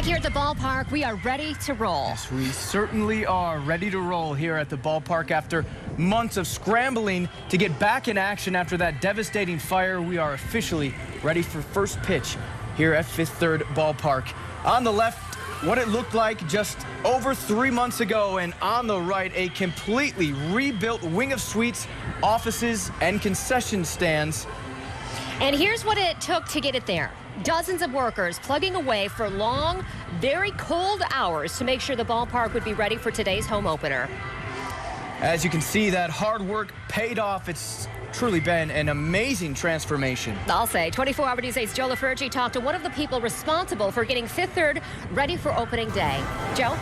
Here at the ballpark, we are ready to roll. Yes, we certainly are ready to roll here at the ballpark after months of scrambling to get back in action after that devastating fire. We are officially ready for first pitch here at Fifth Third Ballpark. On the left, what it looked like just over 3 months ago, and on the right, a completely rebuilt wing of suites, offices, and concession stands. And here's what it took to get it there. Dozens of workers plugging away for long, very cold hours to make sure the ballpark would be ready for today's home opener. As you can see, that hard work paid off. It's truly been an amazing transformation. I'll say. 24 Hour News 8's Joe LaFurgey talked to one of the people responsible for getting Fifth Third ready for opening day. Joe?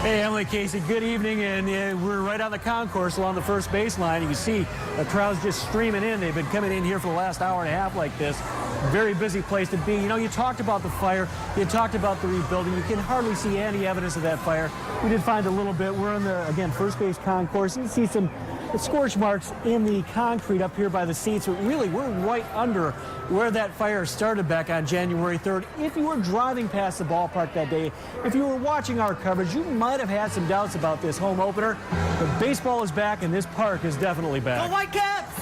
Hey, Emily, Casey, good evening, and we're right on the concourse along the first baseline. You can see the crowd's just streaming in. They've been coming in here for the last hour and a half like this. Very busy place to be. You know, you talked about the fire. You talked about the rebuilding. You can hardly see any evidence of that fire. We did find a little bit. We're in the, again, first base concourse. You can see some scorch marks in the concrete up here by the seats. But really, we're right under where that fire started back on January 3rd. If you were driving past the ballpark that day, if you were watching our coverage, you might have had some doubts about this home opener. But baseball is back, and this park is definitely back. Go Whitecaps!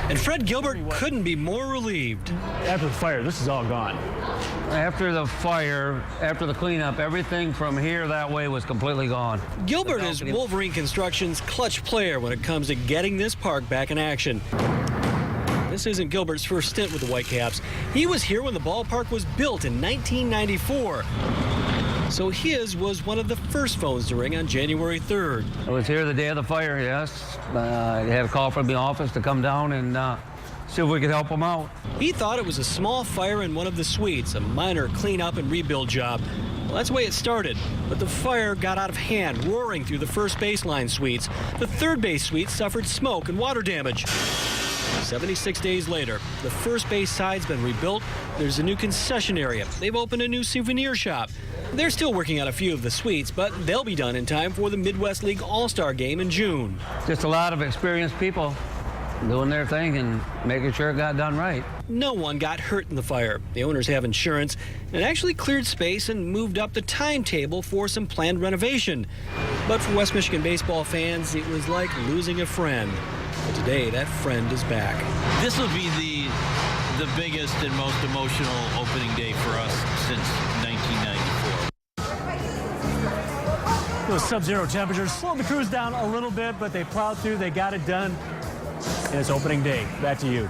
And Fred Gilbert couldn't be more relieved. After the fire, this is all gone. After the fire, after the cleanup, everything from here that way was completely gone. Gilbert is Wolverine Construction's clutch player when it comes to getting this park back in action. This isn't Gilbert's first stint with the Whitecaps. He was here when the ballpark was built in 1994. So his was one of the first phones to ring on January 3rd. I was here the day of the fire, yes. I had a call from the office to come down and see if we could help them out. He thought it was a small fire in one of the suites, a minor cleanup and rebuild job. Well, that's the way it started. But the fire got out of hand, roaring through the first baseline suites. The third base suite suffered smoke and water damage. 76 days later, the first base side's been rebuilt. There's a new concession area. They've opened a new souvenir shop. They're still working on a few of the suites, but they'll be done in time for the Midwest League All-Star game in June. Just a lot of experienced people doing their thing and making sure it got done right. No one got hurt in the fire. The owners have insurance and actually cleared space and moved up the timetable for some planned renovation. But for West Michigan baseball fans, it was like losing a friend. But today, that friend is back. This will be the biggest and most emotional opening day for us since 1994. Those sub-zero temperatures slowed the crews down a little bit, but they plowed through, they got it done, and it's opening day. Back to you.